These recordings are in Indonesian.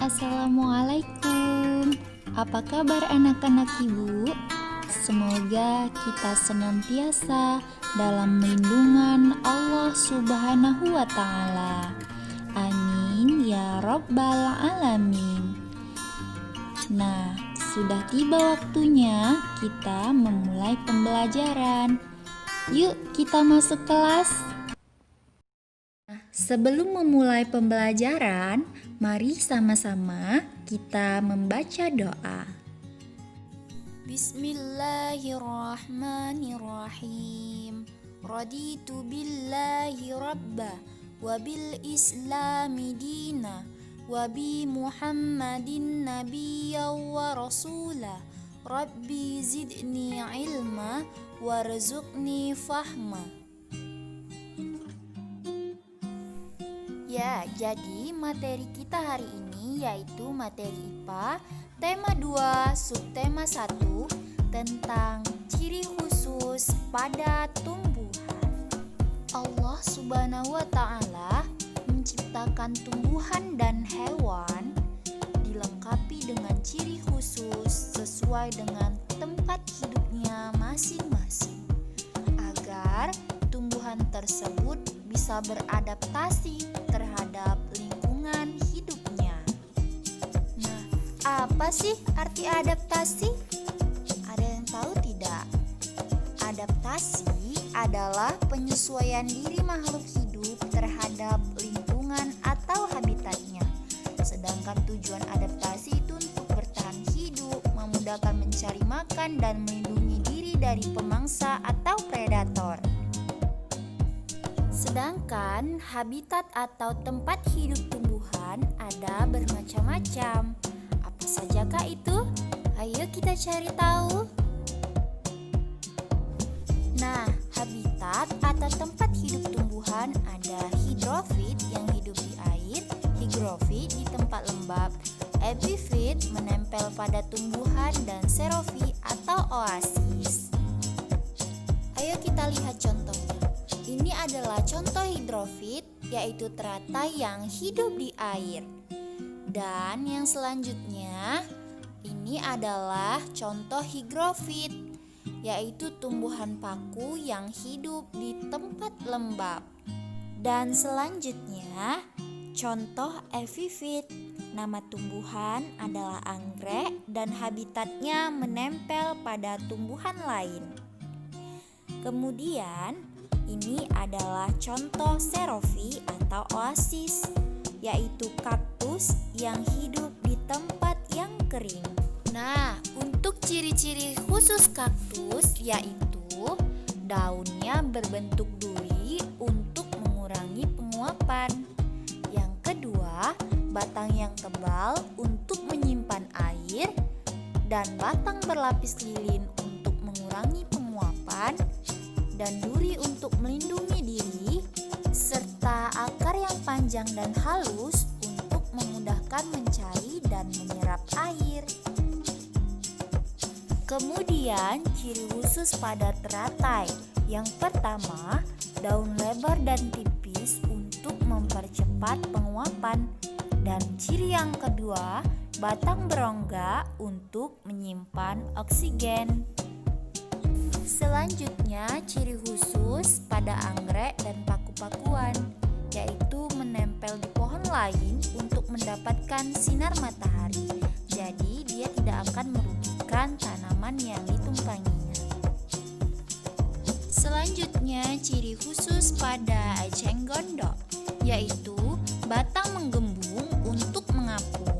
Assalamualaikum. Apa kabar anak-anak ibu? Semoga kita senantiasa dalam lindungan Allah Subhanahu wa Ta'ala. Amin ya Rabbal Alamin. Nah, sudah tiba waktunya kita memulai pembelajaran. Yuk, kita masuk kelas. Sebelum memulai pembelajaran, mari sama-sama kita membaca doa. Bismillahirrahmanirrahim. Raditu billahi rabba wa bil islami dina wa bi Muhammadin nabiyya wa rasula. Rabbi zidni ilma warzuqni fahma. Ya, jadi materi kita hari ini yaitu materi IPA, tema 2, subtema 1 tentang ciri khusus pada tumbuhan. Allah Subhanahu wa Ta'ala menciptakan tumbuhan dan hewan dilengkapi dengan ciri khusus sesuai dengan tempat hidupnya masing-masing agar tumbuhan tersebut bisa beradaptasi terhadap lingkungan hidupnya. Nah, apa sih arti adaptasi? Ada yang tahu tidak? Adaptasi adalah penyesuaian diri makhluk hidup terhadap lingkungan atau habitatnya. Sedangkan tujuan adaptasi itu untuk bertahan hidup, memudahkan mencari makan, dan melindungi diri dari pemangsa atau predator. Sedangkan habitat atau tempat hidup tumbuhan ada bermacam-macam. Apa sajakah itu? Ayo kita cari tahu. Nah, habitat atau tempat hidup tumbuhan ada hidrofit yang hidup di air, higrofit di tempat lembab, epifit menempel pada tumbuhan, dan xerofit atau oasis. Ayo kita lihat contohnya. Ini adalah contoh hidrofit, yaitu teratai yang hidup di air. Dan yang selanjutnya, ini adalah contoh higrofit, yaitu tumbuhan paku yang hidup di tempat lembab. Dan selanjutnya, contoh epifit. Nama tumbuhan adalah anggrek dan habitatnya menempel pada tumbuhan lain. Kemudian, ini adalah contoh xerofit atau oasis, yaitu kaktus yang hidup di tempat yang kering. Nah, untuk ciri-ciri khusus kaktus yaitu daunnya berbentuk duri untuk mengurangi penguapan. Yang kedua, batang yang tebal untuk menyimpan air, dan batang berlapis lilin untuk mengurangi penguapan, dan duri untuk melindungi diri, serta akar yang panjang dan halus untuk memudahkan mencari dan menyerap air. Kemudian ciri khusus pada teratai. Yang pertama, daun lebar dan tipis untuk mempercepat penguapan. Dan ciri yang kedua, batang berongga untuk menyimpan oksigen. Selanjutnya, ciri khusus pada anggrek dan paku-pakuan, yaitu menempel di pohon lain untuk mendapatkan sinar matahari. Jadi, dia tidak akan merugikan tanaman yang ditumpanginya. Selanjutnya, ciri khusus pada eceng gondok, yaitu batang menggembung untuk mengapung.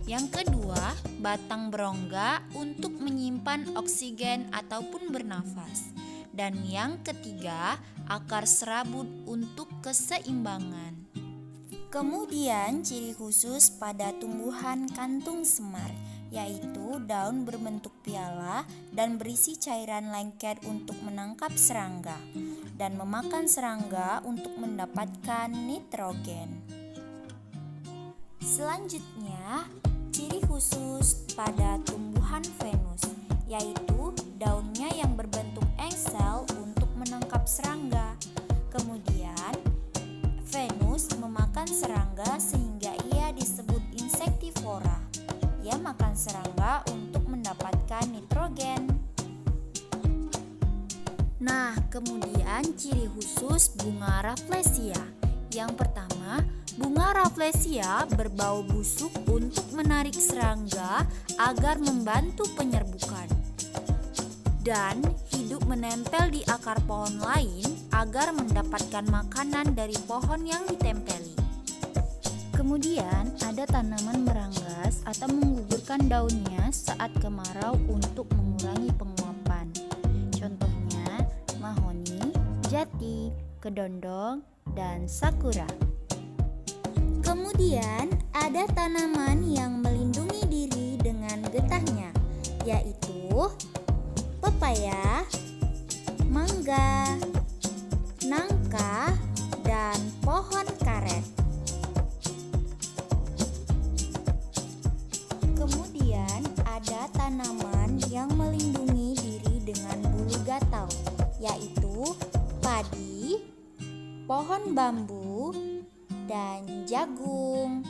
Yang kedua, batang berongga untuk menyimpan oksigen ataupun bernafas. Dan yang ketiga, akar serabut untuk keseimbangan. Kemudian ciri khusus pada tumbuhan kantung semar, yaitu daun berbentuk piala dan berisi cairan lengket untuk menangkap serangga dan memakan serangga untuk mendapatkan nitrogen. Selanjutnya, ciri khusus pada tumbuhan Venus, yaitu daunnya yang berbentuk engsel untuk menangkap serangga. Kemudian, Venus memakan serangga sehingga ia disebut insektivora. Nah, kemudian ciri khusus bunga Rafflesia. Yang pertama, bunga Rafflesia berbau busuk untuk menarik serangga agar membantu penyerbukan. Dan hidup menempel di akar pohon lain agar mendapatkan makanan dari pohon yang ditempeli. Kemudian ada tanaman meranggas atau menggugurkan daunnya saat kemarau untuk mengurangi penguapan. Contohnya mahoni, jati, kedondong, dan sakura. Kemudian ada tanaman yang melindungi diri dengan getahnya, yaitu pepaya, mangga, nangka, dan pohon karet. Kemudian ada tanaman yang melindungi diri dengan bulu gatal, yaitu padi, pohon bambu, dan jagung.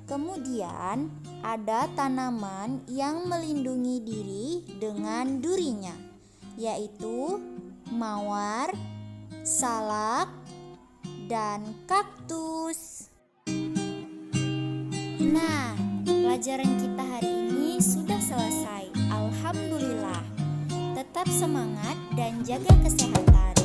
Kemudian ada tanaman yang melindungi diri dengan durinya, yaitu mawar, salak, dan kaktus. Nah, pelajaran kita hari ini sudah selesai. Alhamdulillah. Tetap semangat dan jaga kesehatan.